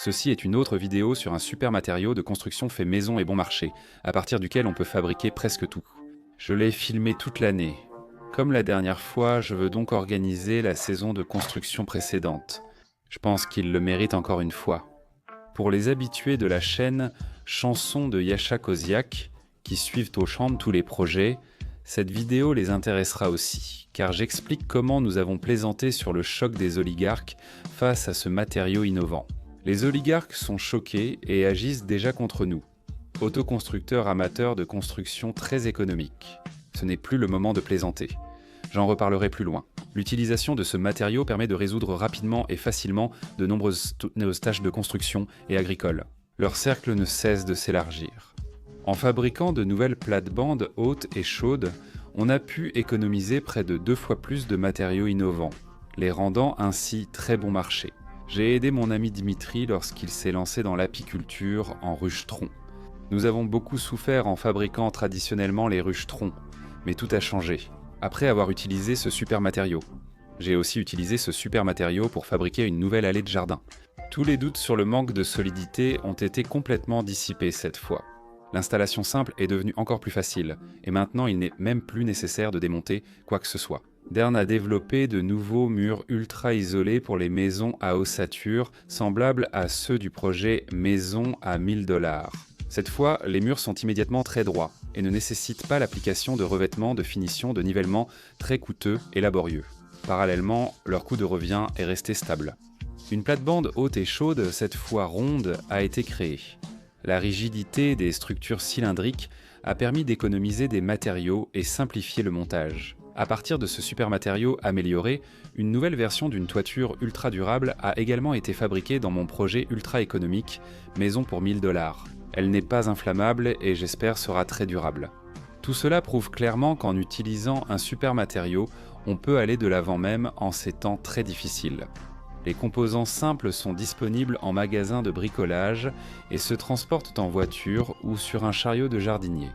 Ceci est une autre vidéo sur un super matériau de construction fait maison et bon marché, à partir duquel on peut fabriquer presque tout. Je l'ai filmé toute l'année. Comme la dernière fois, je veux donc organiser la saison de construction précédente. Je pense qu'il le mérite encore une fois. Pour les habitués de la chaîne Chansons de Yasha Koziak, qui suivent au chant tous les projets, cette vidéo les intéressera aussi, car j'explique comment nous avons plaisanté sur le choc des oligarques face à ce matériau innovant. Les oligarques sont choqués et agissent déjà contre nous, autoconstructeurs amateurs de construction très économique. Ce n'est plus le moment de plaisanter. J'en reparlerai plus loin. L'utilisation de ce matériau permet de résoudre rapidement et facilement de nombreuses tâches de construction et agricoles. Leur cercle ne cesse de s'élargir. En fabriquant de nouvelles plates-bandes hautes et chaudes, on a pu économiser près de 2 fois plus de matériaux innovants, les rendant ainsi très bon marché. J'ai aidé mon ami Dimitri lorsqu'il s'est lancé dans l'apiculture en ruche-tronc. Nous avons beaucoup souffert en fabriquant traditionnellement les ruches-troncs, mais tout a changé, après avoir utilisé ce super matériau. J'ai aussi utilisé ce super matériau pour fabriquer une nouvelle allée de jardin. Tous les doutes sur le manque de solidité ont été complètement dissipés cette fois. L'installation simple est devenue encore plus facile, et maintenant il n'est même plus nécessaire de démonter quoi que ce soit. Dern a développé de nouveaux murs ultra isolés pour les maisons à ossature, semblables à ceux du projet Maison à 1000 $. Cette fois, les murs sont immédiatement très droits et ne nécessitent pas l'application de revêtements, de finition, de nivellement très coûteux et laborieux. Parallèlement, leur coût de revient est resté stable. Une plate-bande haute et chaude, cette fois ronde, a été créée. La rigidité des structures cylindriques a permis d'économiser des matériaux et simplifier le montage. À partir de ce super matériau amélioré, une nouvelle version d'une toiture ultra durable a également été fabriquée dans mon projet ultra économique Maison pour 1000 $. Elle n'est pas inflammable et j'espère sera très durable. Tout cela prouve clairement qu'en utilisant un super matériau, on peut aller de l'avant même en ces temps très difficiles. Les composants simples sont disponibles en magasin de bricolage et se transportent en voiture ou sur un chariot de jardinier.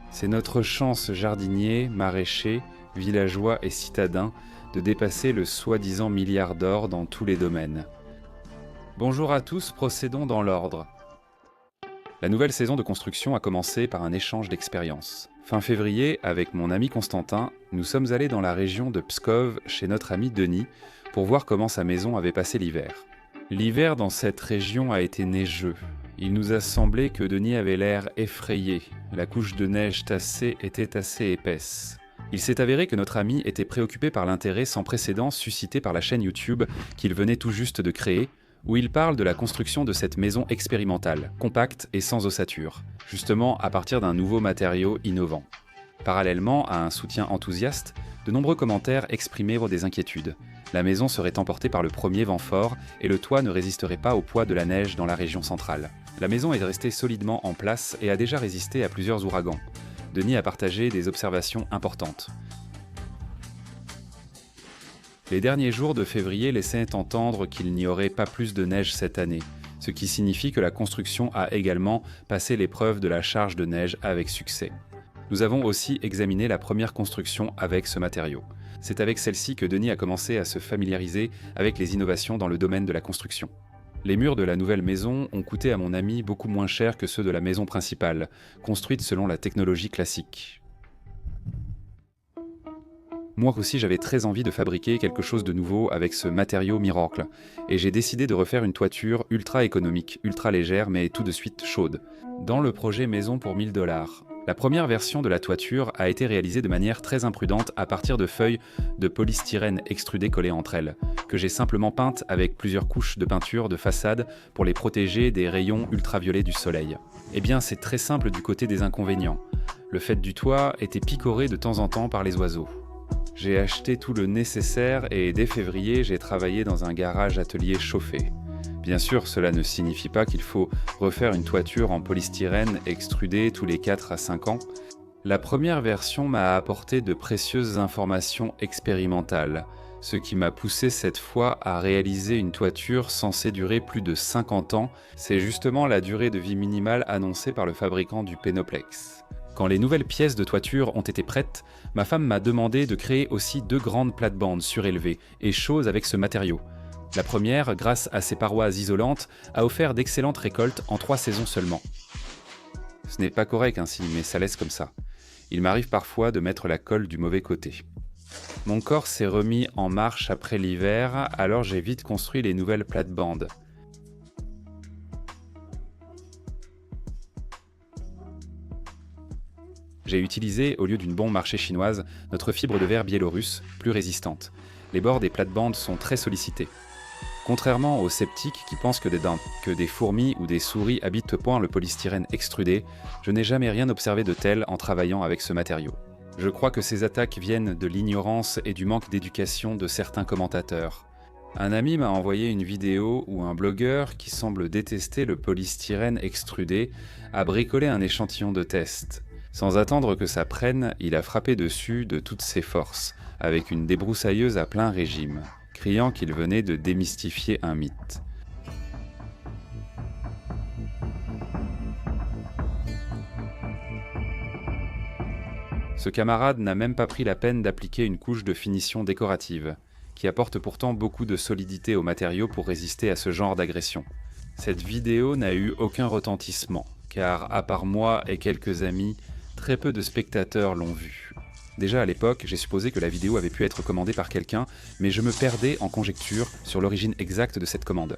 C'est notre chance jardiniers, maraîchers, villageois et citadins de dépasser le soi-disant milliard d'or dans tous les domaines. Bonjour à tous, procédons dans l'ordre. La nouvelle saison de construction a commencé par un échange d'expériences. Fin février, avec mon ami Constantin, nous sommes allés dans la région de Pskov chez notre ami Denis pour voir comment sa maison avait passé l'hiver. L'hiver dans cette région a été neigeux. Il nous a semblé que Denis avait l'air effrayé. La couche de neige tassée était assez épaisse. Il s'est avéré que notre ami était préoccupé par l'intérêt sans précédent suscité par la chaîne YouTube qu'il venait tout juste de créer, où il parle de la construction de cette maison expérimentale, compacte et sans ossature, justement à partir d'un nouveau matériau innovant. Parallèlement à un soutien enthousiaste, de nombreux commentaires exprimaient des inquiétudes. La maison serait emportée par le premier vent fort et le toit ne résisterait pas au poids de la neige dans la région centrale. La maison est restée solidement en place et a déjà résisté à plusieurs ouragans. Denis a partagé des observations importantes. Les derniers jours de février laissaient entendre qu'il n'y aurait pas plus de neige cette année, ce qui signifie que la construction a également passé l'épreuve de la charge de neige avec succès. Nous avons aussi examiné la première construction avec ce matériau. C'est avec celle-ci que Denis a commencé à se familiariser avec les innovations dans le domaine de la construction. Les murs de la nouvelle maison ont coûté à mon ami beaucoup moins cher que ceux de la maison principale, construite selon la technologie classique. Moi aussi j'avais très envie de fabriquer quelque chose de nouveau avec ce matériau miracle, et j'ai décidé de refaire une toiture ultra économique, ultra légère mais tout de suite chaude. Dans le projet Maison pour 1000 $, la première version de la toiture a été réalisée de manière très imprudente à partir de feuilles de polystyrène extrudées collées entre elles, que j'ai simplement peintes avec plusieurs couches de peinture de façade pour les protéger des rayons ultraviolets du soleil. Eh bien c'est très simple du côté des inconvénients. Le fait du toit était picoré de temps en temps par les oiseaux. J'ai acheté tout le nécessaire et dès février, j'ai travaillé dans un garage-atelier chauffé. Bien sûr, cela ne signifie pas qu'il faut refaire une toiture en polystyrène extrudée tous les 4 à 5 ans. La première version m'a apporté de précieuses informations expérimentales, ce qui m'a poussé cette fois à réaliser une toiture censée durer plus de 50 ans. C'est justement la durée de vie minimale annoncée par le fabricant du Pénoplex. Quand les nouvelles pièces de toiture ont été prêtes, ma femme m'a demandé de créer aussi 2 grandes plates-bandes surélevées et chaudes avec ce matériau. La première, grâce à ses parois isolantes, a offert d'excellentes récoltes en 3 saisons seulement. Ce n'est pas correct ainsi, mais ça laisse comme ça. Il m'arrive parfois de mettre la colle du mauvais côté. Mon corps s'est remis en marche après l'hiver, alors j'ai vite construit les nouvelles plates-bandes. J'ai utilisé, au lieu d'une bombe marché chinoise, notre fibre de verre biélorusse, plus résistante. Les bords des plates-bandes sont très sollicités. Contrairement aux sceptiques qui pensent que des fourmis ou des souris habitent au point le polystyrène extrudé, je n'ai jamais rien observé de tel en travaillant avec ce matériau. Je crois que ces attaques viennent de l'ignorance et du manque d'éducation de certains commentateurs. Un ami m'a envoyé une vidéo où un blogueur qui semble détester le polystyrène extrudé a bricolé un échantillon de test. Sans attendre que ça prenne, il a frappé dessus de toutes ses forces, avec une débroussailleuse à plein régime, criant qu'il venait de démystifier un mythe. Ce camarade n'a même pas pris la peine d'appliquer une couche de finition décorative, qui apporte pourtant beaucoup de solidité au matériau pour résister à ce genre d'agression. Cette vidéo n'a eu aucun retentissement, car à part moi et quelques amis, très peu de spectateurs l'ont vue. Déjà à l'époque, j'ai supposé que la vidéo avait pu être commandée par quelqu'un, mais je me perdais en conjectures sur l'origine exacte de cette commande.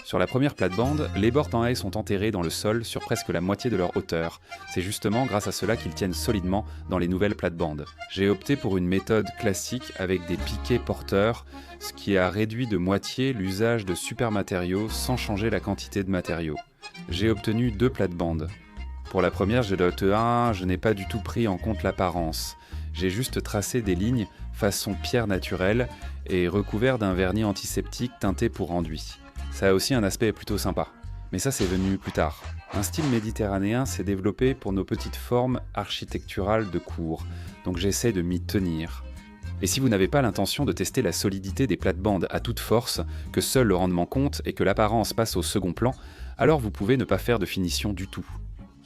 Sur la première plate-bande, les bords en haie sont enterrés dans le sol sur presque la moitié de leur hauteur. C'est justement grâce à cela qu'ils tiennent solidement dans les nouvelles plates-bandes. J'ai opté pour une méthode classique avec des piquets porteurs, ce qui a réduit de moitié l'usage de super matériaux sans changer la quantité de matériaux. J'ai obtenu 2 plates-bandes. Pour la première, je note 1, je n'ai pas du tout pris en compte l'apparence. J'ai juste tracé des lignes façon pierre naturelle et recouvert d'un vernis antiseptique teinté pour enduit. Ça a aussi un aspect plutôt sympa. Mais ça, c'est venu plus tard. Un style méditerranéen s'est développé pour nos petites formes architecturales de cour, donc j'essaie de m'y tenir. Et si vous n'avez pas l'intention de tester la solidité des plates-bandes à toute force, que seul le rendement compte et que l'apparence passe au second plan, alors vous pouvez ne pas faire de finition du tout.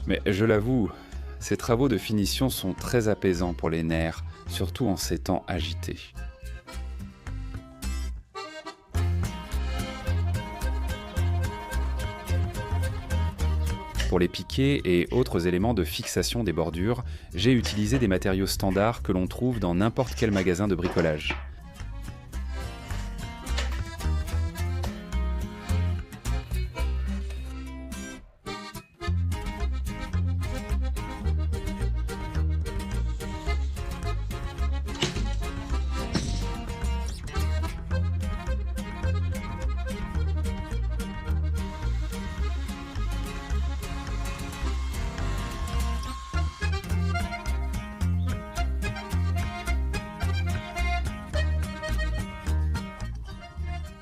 Mais je l'avoue, ces travaux de finition sont très apaisants pour les nerfs, surtout en ces temps agités. Pour les piquets et autres éléments de fixation des bordures, j'ai utilisé des matériaux standards que l'on trouve dans n'importe quel magasin de bricolage.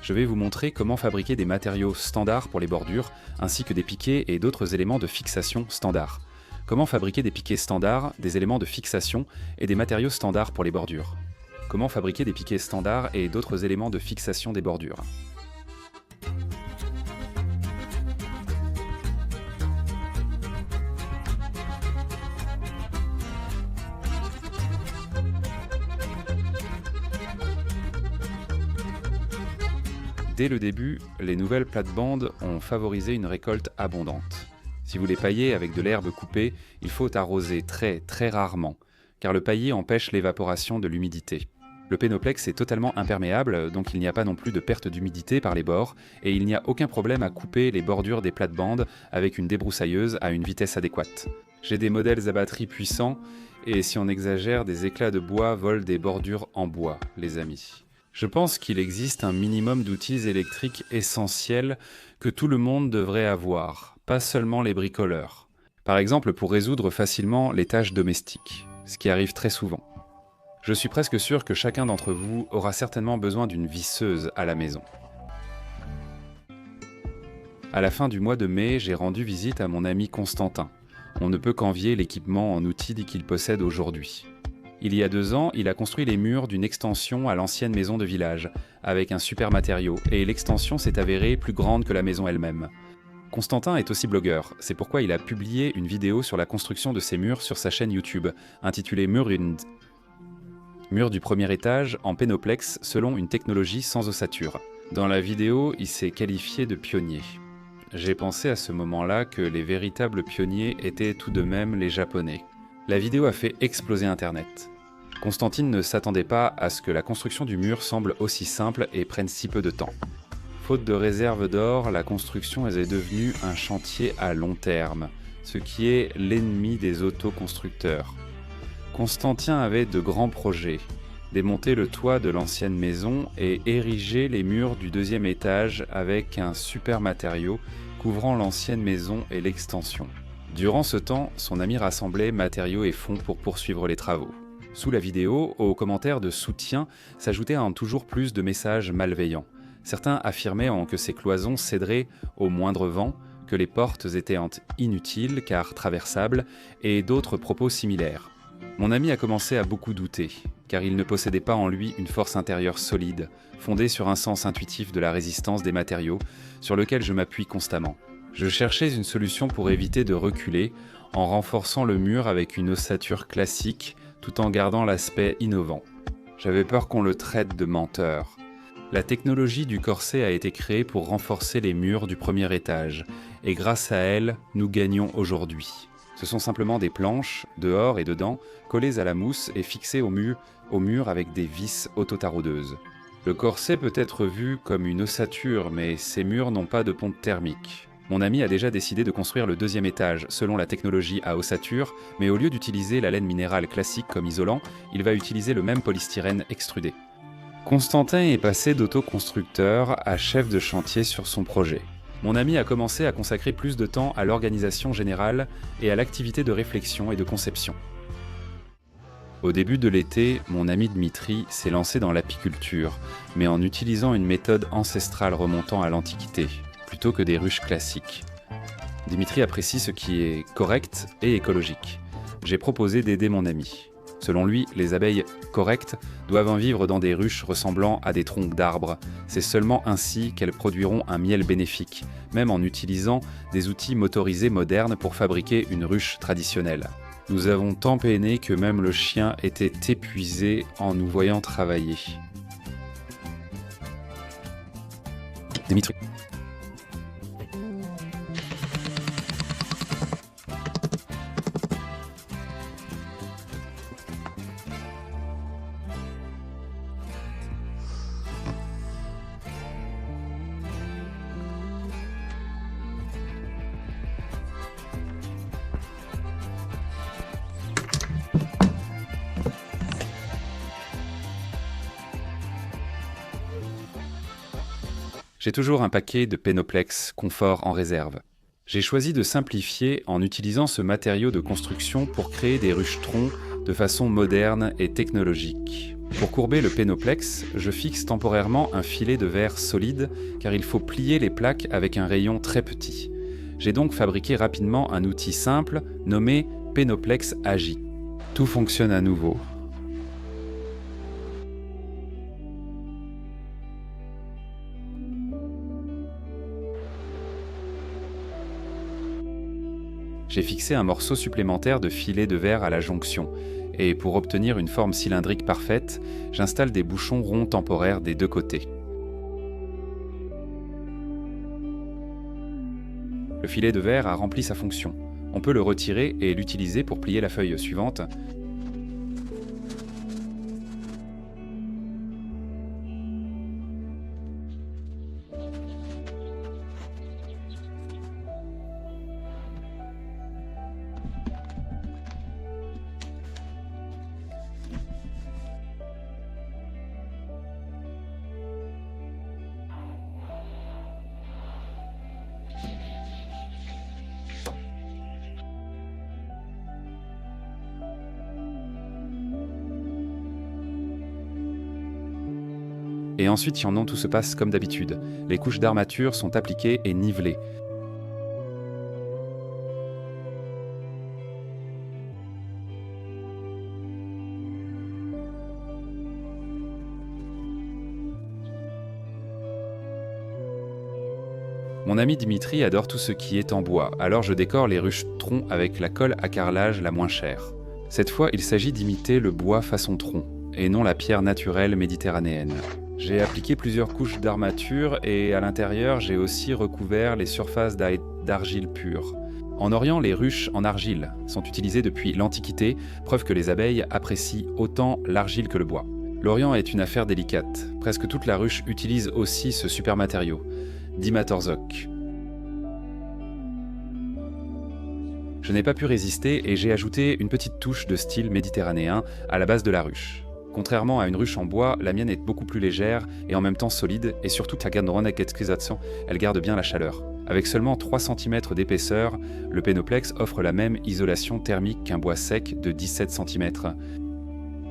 Je vais vous montrer comment fabriquer des matériaux standards pour les bordures, ainsi que des piquets et d'autres éléments de fixation standards. Comment fabriquer des piquets standards, des éléments de fixation et des matériaux standards pour les bordures. Comment fabriquer des piquets standards et d'autres éléments de fixation des bordures. Dès le début, les nouvelles plates-bandes ont favorisé une récolte abondante. Si vous les paillez avec de l'herbe coupée, il faut arroser très rarement, car le paillis empêche l'évaporation de l'humidité. Le pénoplex est totalement imperméable, donc il n'y a pas non plus de perte d'humidité par les bords, et il n'y a aucun problème à couper les bordures des plates-bandes avec une débroussailleuse à une vitesse adéquate. J'ai des modèles à batterie puissants, et si on exagère, des éclats de bois volent des bordures en bois, les amis. Je pense qu'il existe un minimum d'outils électriques essentiels que tout le monde devrait avoir, pas seulement les bricoleurs. Par exemple, pour résoudre facilement les tâches domestiques, ce qui arrive très souvent. Je suis presque sûr que chacun d'entre vous aura certainement besoin d'une visseuse à la maison. À la fin du mois de mai, j'ai rendu visite à mon ami Constantin. On ne peut qu'envier l'équipement en outils qu'il possède aujourd'hui. Il y a 2 ans, il a construit les murs d'une extension à l'ancienne maison de village, avec un super matériau, et l'extension s'est avérée plus grande que la maison elle-même. Constantin est aussi blogueur, c'est pourquoi il a publié une vidéo sur la construction de ses murs sur sa chaîne YouTube, intitulée Murund. Mur du premier étage en pénoplex selon une technologie sans ossature. Dans la vidéo, il s'est qualifié de pionnier. J'ai pensé à ce moment-là que les véritables pionniers étaient tout de même les Japonais. La vidéo a fait exploser Internet. Constantine ne s'attendait pas à ce que la construction du mur semble aussi simple et prenne si peu de temps. Faute de réserve d'or, la construction est devenue un chantier à long terme, ce qui est l'ennemi des autoconstructeurs. Constantin avait de grands projets, démonter le toit de l'ancienne maison et ériger les murs du deuxième étage avec un super matériau couvrant l'ancienne maison et l'extension. Durant ce temps, son ami rassemblait matériaux et fonds pour poursuivre les travaux. Sous la vidéo, aux commentaires de soutien s'ajoutaient toujours plus de messages malveillants. Certains affirmaient que ces cloisons céderaient au moindre vent, que les portes étaient inutiles car traversables, et d'autres propos similaires. Mon ami a commencé à beaucoup douter, car il ne possédait pas en lui une force intérieure solide, fondée sur un sens intuitif de la résistance des matériaux, sur lequel je m'appuie constamment. Je cherchais une solution pour éviter de reculer, en renforçant le mur avec une ossature classique, tout en gardant l'aspect innovant. J'avais peur qu'on le traite de menteur. La technologie du corset a été créée pour renforcer les murs du premier étage, et grâce à elle, nous gagnons aujourd'hui. Ce sont simplement des planches, dehors et dedans, collées à la mousse et fixées au mur avec des vis auto-taraudeuses. Le corset peut être vu comme une ossature, mais ces murs n'ont pas de ponte thermique. Mon ami a déjà décidé de construire le deuxième étage selon la technologie à ossature, mais au lieu d'utiliser la laine minérale classique comme isolant, il va utiliser le même polystyrène extrudé. Constantin est passé d'autoconstructeur à chef de chantier sur son projet. Mon ami a commencé à consacrer plus de temps à l'organisation générale et à l'activité de réflexion et de conception. Au début de l'été, mon ami Dmitri s'est lancé dans l'apiculture, mais en utilisant une méthode ancestrale remontant à l'Antiquité, plutôt que des ruches classiques. Dmitri apprécie ce qui est correct et écologique. J'ai proposé d'aider mon ami. Selon lui, les abeilles correctes doivent en vivre dans des ruches ressemblant à des troncs d'arbres. C'est seulement ainsi qu'elles produiront un miel bénéfique, même en utilisant des outils motorisés modernes pour fabriquer une ruche traditionnelle. Nous avons tant peiné que même le chien était épuisé en nous voyant travailler. Dimitri. J'ai toujours un paquet de Pénoplex Confort en réserve. J'ai choisi de simplifier en utilisant ce matériau de construction pour créer des ruches-troncs de façon moderne et technologique. Pour courber le Pénoplex, je fixe temporairement un filet de verre solide car il faut plier les plaques avec un rayon très petit. J'ai donc fabriqué rapidement un outil simple nommé Pénoplex Agi. Tout fonctionne à nouveau. J'ai fixé un morceau supplémentaire de filet de verre à la jonction, et pour obtenir une forme cylindrique parfaite, j'installe des bouchons ronds temporaires des deux côtés. Le filet de verre a rempli sa fonction. On peut le retirer et l'utiliser pour plier la feuille suivante. Et ensuite, tout se passe comme d'habitude. Les couches d'armature sont appliquées et nivelées. Mon ami Dimitri adore tout ce qui est en bois, alors je décore les ruches troncs avec la colle à carrelage la moins chère. Cette fois, il s'agit d'imiter le bois façon tronc, et non la pierre naturelle méditerranéenne. J'ai appliqué plusieurs couches d'armature et à l'intérieur, j'ai aussi recouvert les surfaces d'argile pure. En Orient, les ruches en argile sont utilisées depuis l'Antiquité, preuve que les abeilles apprécient autant l'argile que le bois. L'Orient est une affaire délicate. Presque toute la ruche utilise aussi ce super matériau, Dimatorzok. Je n'ai pas pu résister et j'ai ajouté une petite touche de style méditerranéen à la base de la ruche. Contrairement à une ruche en bois, la mienne est beaucoup plus légère et en même temps solide, et surtout elle garde bien la chaleur. Avec seulement 3 cm d'épaisseur, le Penoplex offre la même isolation thermique qu'un bois sec de 17 cm.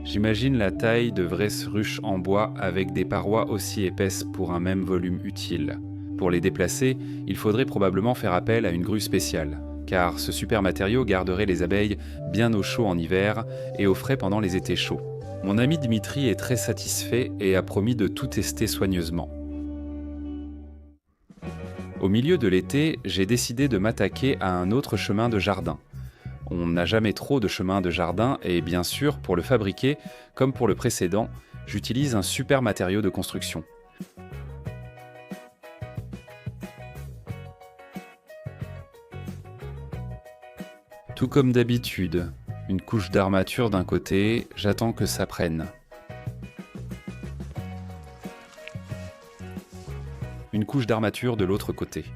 J'imagine la taille de vraies ruches en bois avec des parois aussi épaisses pour un même volume utile. Pour les déplacer, il faudrait probablement faire appel à une grue spéciale, car ce super matériau garderait les abeilles bien au chaud en hiver et au frais pendant les étés chauds. Mon ami Dimitri est très satisfait et a promis de tout tester soigneusement. Au milieu de l'été, j'ai décidé de m'attaquer à un autre chemin de jardin. On n'a jamais trop de chemin de jardin et bien sûr, pour le fabriquer, comme pour le précédent, j'utilise un super matériau de construction. Tout comme d'habitude, une couche d'armature d'un côté, j'attends que ça prenne. Une couche d'armature de l'autre côté.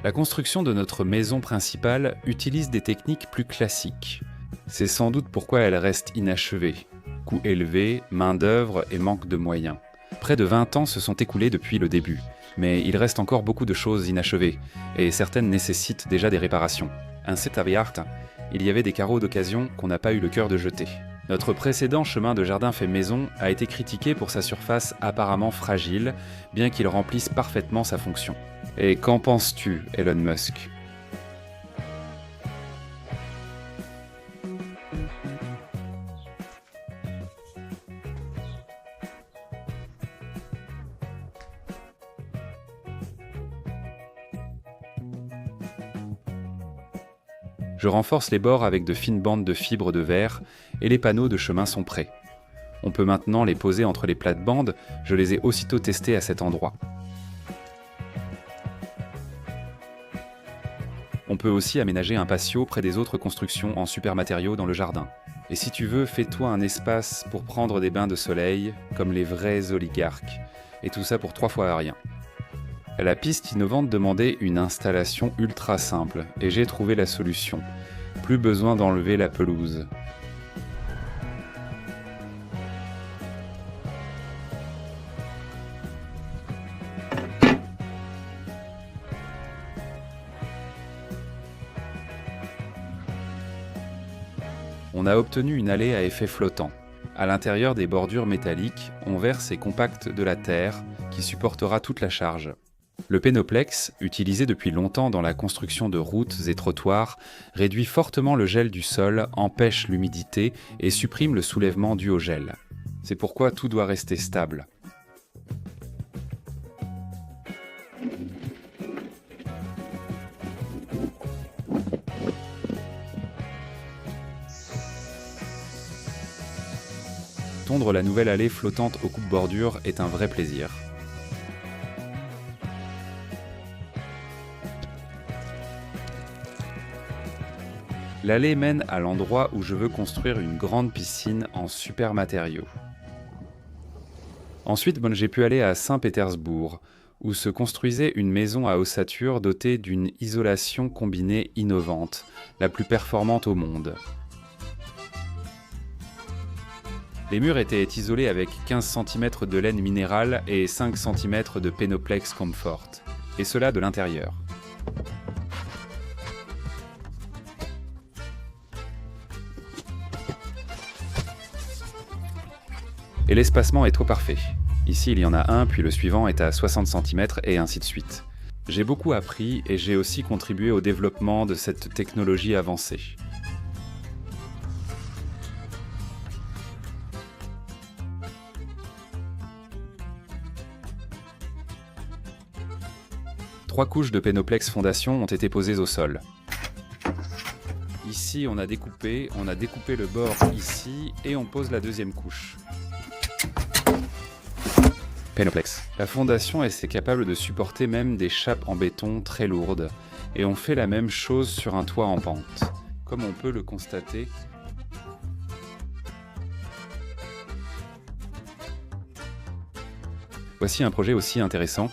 La construction de notre maison principale utilise des techniques plus classiques. C'est sans doute pourquoi elle reste inachevée. Coût élevé, main-d'œuvre et manque de moyens. Près de 20 ans se sont écoulés depuis le début, mais il reste encore beaucoup de choses inachevées, et certaines nécessitent déjà des réparations. Un set-à-viart, il y avait des carreaux d'occasion qu'on n'a pas eu le cœur de jeter. Notre précédent chemin de jardin fait maison a été critiqué pour sa surface apparemment fragile, bien qu'il remplisse parfaitement sa fonction. Et qu'en penses-tu, Elon Musk ? Je renforce les bords avec de fines bandes de fibres de verre et les panneaux de chemin sont prêts. On peut maintenant les poser entre les plates-bandes, je les ai aussitôt testés à cet endroit. On peut aussi aménager un patio près des autres constructions en super matériaux dans le jardin. Et si tu veux, fais-toi un espace pour prendre des bains de soleil, comme les vrais oligarques. Et tout ça pour 3 fois rien. La piste innovante demandait une installation ultra simple, et j'ai trouvé la solution. Plus besoin d'enlever la pelouse. On a obtenu une allée à effet flottant. À l'intérieur des bordures métalliques, on verse et compacte de la terre qui supportera toute la charge. Le Penoplex, utilisé depuis longtemps dans la construction de routes et trottoirs, réduit fortement le gel du sol, empêche l'humidité et supprime le soulèvement dû au gel. C'est pourquoi tout doit rester stable. Tondre la nouvelle allée flottante aux coupes-bordures est un vrai plaisir. L'allée mène à l'endroit où je veux construire une grande piscine en super matériaux. Ensuite, j'ai pu aller à Saint-Pétersbourg, où se construisait une maison à ossature dotée d'une isolation combinée innovante, la plus performante au monde. Les murs étaient isolés avec 15 cm de laine minérale et 5 cm de Penoplex Comfort, et cela de l'intérieur. Et l'espacement est trop parfait. Ici, il y en a un, puis le suivant est à 60 cm, et ainsi de suite. J'ai beaucoup appris et j'ai aussi contribué au développement de cette technologie avancée. 3 couches de Pénoplex fondation ont été posées au sol. Ici, on a découpé le bord ici et on pose la deuxième couche. Pénoplex. La fondation est capable de supporter même des chapes en béton très lourdes. Et on fait la même chose sur un toit en pente. Comme on peut le constater, voici un projet aussi intéressant.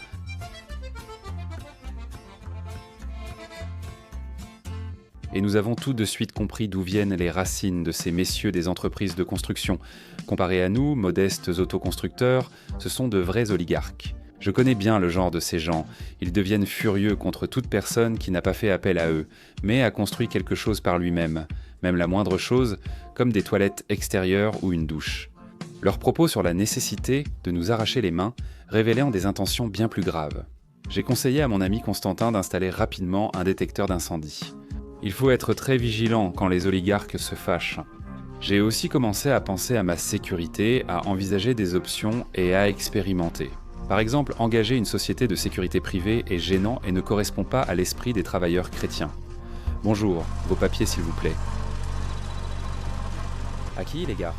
Et nous avons tout de suite compris d'où viennent les racines de ces messieurs des entreprises de construction. Comparés à nous, modestes autoconstructeurs, ce sont de vrais oligarques. Je connais bien le genre de ces gens. Ils deviennent furieux contre toute personne qui n'a pas fait appel à eux, mais a construit quelque chose par lui-même, même la moindre chose, comme des toilettes extérieures ou une douche. Leurs propos sur la nécessité de nous arracher les mains révélaient des intentions bien plus graves. J'ai conseillé à mon ami Constantin d'installer rapidement un détecteur d'incendie. Il faut être très vigilant quand les oligarques se fâchent. J'ai aussi commencé à penser à ma sécurité, à envisager des options et à expérimenter. Par exemple, engager une société de sécurité privée est gênant et ne correspond pas à l'esprit des travailleurs chrétiens. Bonjour, vos papiers s'il vous plaît. À qui, les gars?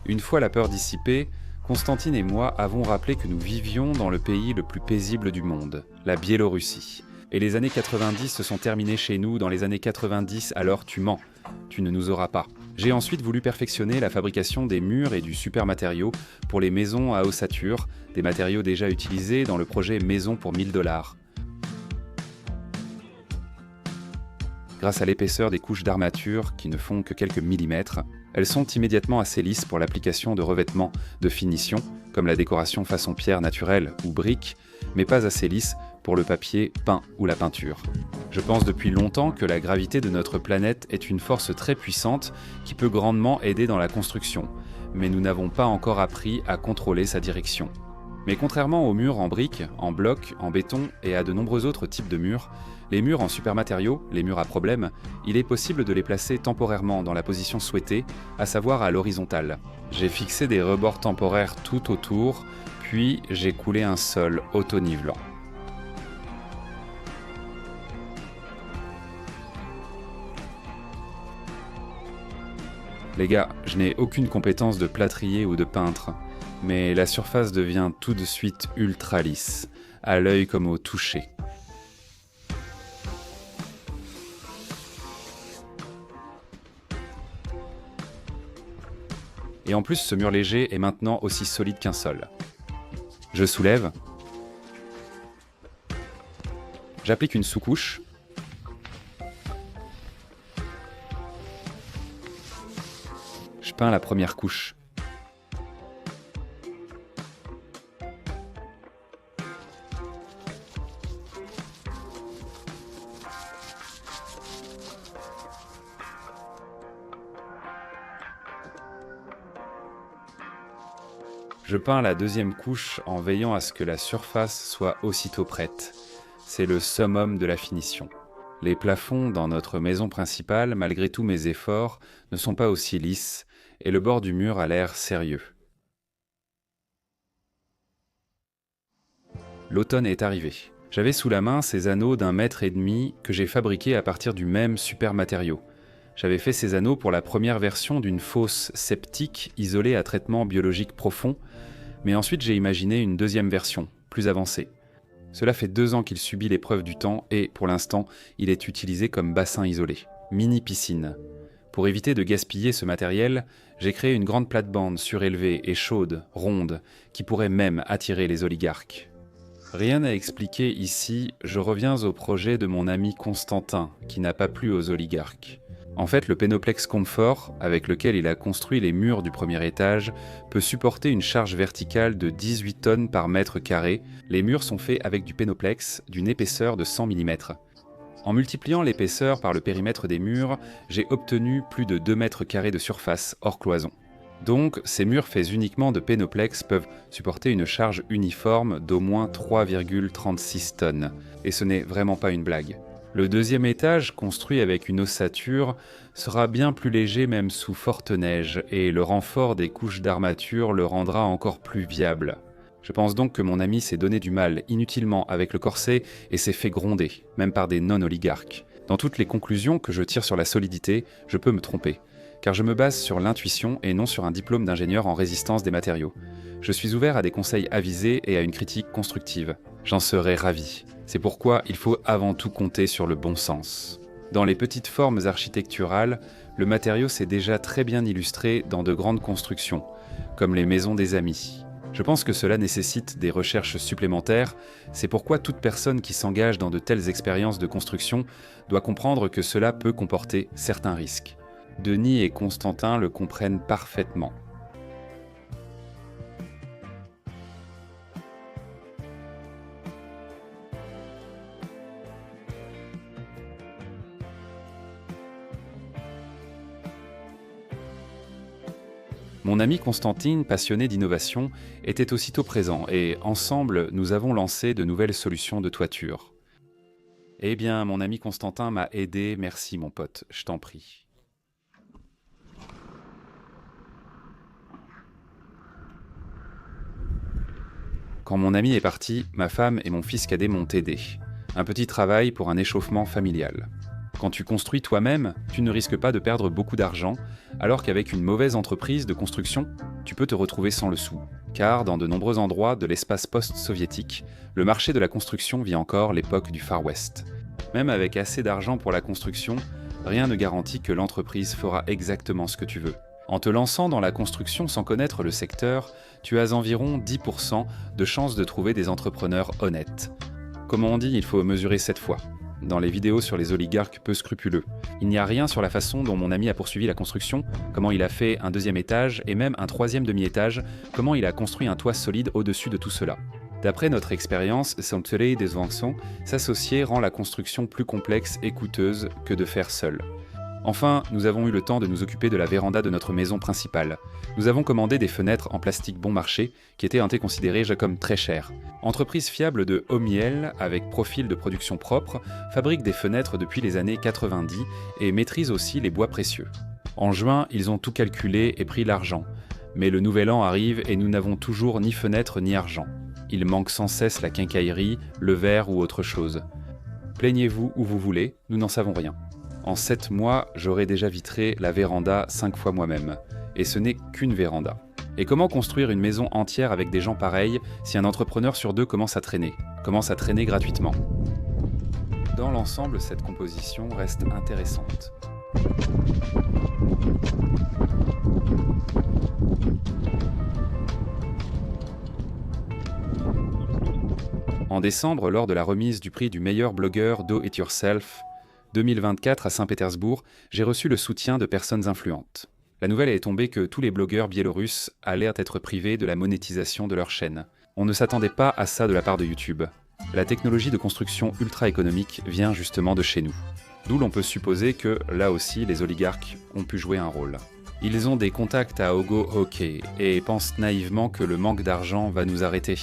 Une fois la peur dissipée, Constantine et moi avons rappelé que nous vivions dans le pays le plus paisible du monde, la Biélorussie. Et les années 90 se sont terminées chez nous dans les années 90, alors tu mens, tu ne nous auras pas. J'ai ensuite voulu perfectionner la fabrication des murs et du super matériau pour les maisons à ossature, des matériaux déjà utilisés dans le projet Maison pour 1000 $. Grâce à l'épaisseur des couches d'armature qui ne font que quelques millimètres, elles sont immédiatement assez lisses pour l'application de revêtements de finition, comme la décoration façon pierre naturelle ou brique, mais pas assez lisses pour le papier peint ou la peinture. Je pense depuis longtemps que la gravité de notre planète est une force très puissante qui peut grandement aider dans la construction, mais nous n'avons pas encore appris à contrôler sa direction. Mais contrairement aux murs en briques, en blocs, en béton et à de nombreux autres types de murs, les murs en supermatériaux, les murs à problème, il est possible de les placer temporairement dans la position souhaitée, à savoir à l'horizontale. J'ai fixé des rebords temporaires tout autour, puis j'ai coulé un sol auto-nivelant. Les gars, je n'ai aucune compétence de plâtrier ou de peintre, mais la surface devient tout de suite ultra lisse, à l'œil comme au toucher. Et en plus, ce mur léger est maintenant aussi solide qu'un sol. Je soulève. J'applique une sous-couche. Je peins la première couche. Je peins la deuxième couche en veillant à ce que la surface soit aussitôt prête. C'est le summum de la finition. Les plafonds dans notre maison principale, malgré tous mes efforts, ne sont pas aussi lisses et le bord du mur a l'air sérieux. L'automne est arrivé. J'avais sous la main ces anneaux d'1,5 mètre que j'ai fabriqués à partir du même super matériau. J'avais fait ces anneaux pour la première version d'une fosse septique isolée à traitement biologique profond, mais ensuite j'ai imaginé une deuxième version, plus avancée. Cela fait 2 ans qu'il subit l'épreuve du temps et, pour l'instant, il est utilisé comme bassin isolé, mini-piscine. Pour éviter de gaspiller ce matériel, j'ai créé une grande plate-bande surélevée et chaude, ronde, qui pourrait même attirer les oligarques. Rien à expliquer ici, je reviens au projet de mon ami Constantin, qui n'a pas plu aux oligarques. En fait, le Pénoplex Comfort, avec lequel il a construit les murs du premier étage, peut supporter une charge verticale de 18 tonnes par mètre carré. Les murs sont faits avec du Pénoplex d'une épaisseur de 100 mm. En multipliant l'épaisseur par le périmètre des murs, j'ai obtenu plus de 2 mètres carrés de surface hors cloison. Donc, ces murs faits uniquement de Pénoplex peuvent supporter une charge uniforme d'au moins 3,36 tonnes. Et ce n'est vraiment pas une blague. Le deuxième étage, construit avec une ossature, sera bien plus léger même sous forte neige, et le renfort des couches d'armature le rendra encore plus viable. Je pense donc que mon ami s'est donné du mal inutilement avec le corset et s'est fait gronder, même par des non-oligarques. Dans toutes les conclusions que je tire sur la solidité, je peux me tromper, car je me base sur l'intuition et non sur un diplôme d'ingénieur en résistance des matériaux. Je suis ouvert à des conseils avisés et à une critique constructive. J'en serais ravi. C'est pourquoi il faut avant tout compter sur le bon sens. Dans les petites formes architecturales, le matériau s'est déjà très bien illustré dans de grandes constructions, comme les maisons des amis. Je pense que cela nécessite des recherches supplémentaires, c'est pourquoi toute personne qui s'engage dans de telles expériences de construction doit comprendre que cela peut comporter certains risques. Denis et Constantin le comprennent parfaitement. Mon ami Constantine, passionné d'innovation, était aussitôt présent et, ensemble, nous avons lancé de nouvelles solutions de toiture. Eh bien, mon ami Constantin m'a aidé, merci mon pote, je t'en prie. Quand mon ami est parti, ma femme et mon fils cadet m'ont aidé. Un petit travail pour un échauffement familial. Quand tu construis toi-même, tu ne risques pas de perdre beaucoup d'argent, alors qu'avec une mauvaise entreprise de construction, tu peux te retrouver sans le sou. Car dans de nombreux endroits de l'espace post-soviétique, le marché de la construction vit encore l'époque du Far West. Même avec assez d'argent pour la construction, rien ne garantit que l'entreprise fera exactement ce que tu veux. En te lançant dans la construction sans connaître le secteur, tu as environ 10% de chances de trouver des entrepreneurs honnêtes. Comme on dit, il faut mesurer 7 fois. Dans les vidéos sur les oligarques peu scrupuleux. Il n'y a rien sur la façon dont mon ami a poursuivi la construction, comment il a fait un 2e étage et même un 3e demi-étage, comment il a construit un toit solide au-dessus de tout cela. D'après notre expérience, Century des Vanxons, s'associer rend la construction plus complexe et coûteuse que de faire seul. Enfin, nous avons eu le temps de nous occuper de la véranda de notre maison principale. Nous avons commandé des fenêtres en plastique bon marché, qui étaient considérées comme très chères. Entreprise fiable de Homiel, avec profil de production propre, fabrique des fenêtres depuis les années 90 et maîtrise aussi les bois précieux. En juin, ils ont tout calculé et pris l'argent. Mais le nouvel an arrive et nous n'avons toujours ni fenêtres ni argent. Il manque sans cesse la quincaillerie, le verre ou autre chose. Plaignez-vous où vous voulez, nous n'en savons rien. En 7 mois, j'aurais déjà vitré la véranda 5 fois moi-même. Et ce n'est qu'une véranda. Et comment construire une maison entière avec des gens pareils si un entrepreneur sur 2 commence à traîner gratuitement? Dans l'ensemble, cette composition reste intéressante. En décembre, lors de la remise du prix du meilleur blogueur Do It Yourself 2024 à Saint-Pétersbourg, j'ai reçu le soutien de personnes influentes. La nouvelle est tombée que tous les blogueurs biélorusses allaient être privés de la monétisation de leur chaîne. On ne s'attendait pas à ça de la part de YouTube. La technologie de construction ultra-économique vient justement de chez nous. D'où l'on peut supposer que, là aussi, les oligarques ont pu jouer un rôle. Ils ont des contacts à Ogo Hockey et pensent naïvement que le manque d'argent va nous arrêter.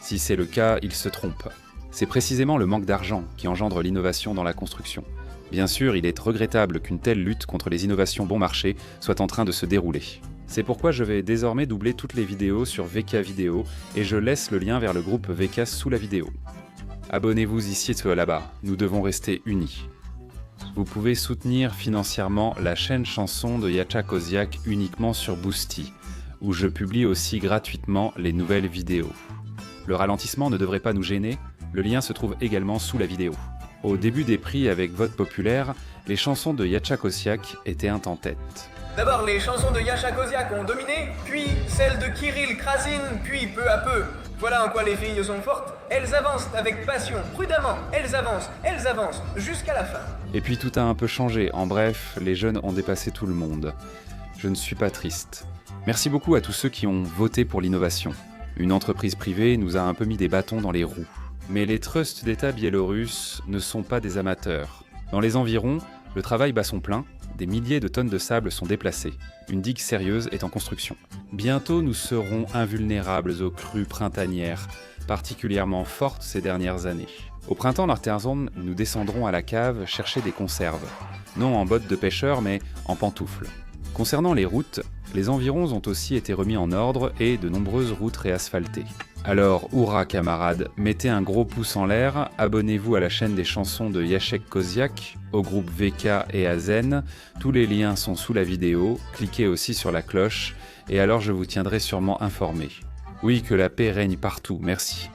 Si c'est le cas, ils se trompent. C'est précisément le manque d'argent qui engendre l'innovation dans la construction. Bien sûr, il est regrettable qu'une telle lutte contre les innovations bon marché soit en train de se dérouler. C'est pourquoi je vais désormais doubler toutes les vidéos sur VK Vidéo et je laisse le lien vers le groupe VK sous la vidéo. Abonnez-vous ici ou là-bas, nous devons rester unis. Vous pouvez soutenir financièrement la chaîne chanson de Yacha Koziak uniquement sur Boosty, où je publie aussi gratuitement les nouvelles vidéos. Le ralentissement ne devrait pas nous gêner, le lien se trouve également sous la vidéo. Au début des prix avec vote populaire, les chansons de Yacha Koziak étaient en tête. D'abord, les chansons de Yacha Koziak ont dominé, puis celles de Kirill Krasin, puis peu à peu. Voilà en quoi les filles sont fortes. Elles avancent avec passion, prudemment. Elles avancent, jusqu'à la fin. Et puis tout a un peu changé. En bref, les jeunes ont dépassé tout le monde. Je ne suis pas triste. Merci beaucoup à tous ceux qui ont voté pour l'innovation. Une entreprise privée nous a un peu mis des bâtons dans les roues. Mais les trusts d'État biélorusses ne sont pas des amateurs. Dans les environs, le travail bat son plein, des milliers de tonnes de sable sont déplacées. Une digue sérieuse est en construction. Bientôt, nous serons invulnérables aux crues printanières, particulièrement fortes ces dernières années. Au printemps Norterzone, nous descendrons à la cave chercher des conserves. Non en bottes de pêcheur, mais en pantoufles. Concernant les routes, les environs ont aussi été remis en ordre et de nombreuses routes réasphaltées. Alors, hurrah camarades, mettez un gros pouce en l'air, abonnez-vous à la chaîne des chansons de Jacek Koziak, au groupe VK et à Zen, tous les liens sont sous la vidéo, cliquez aussi sur la cloche, et alors je vous tiendrai sûrement informé. Oui, que la paix règne partout, merci.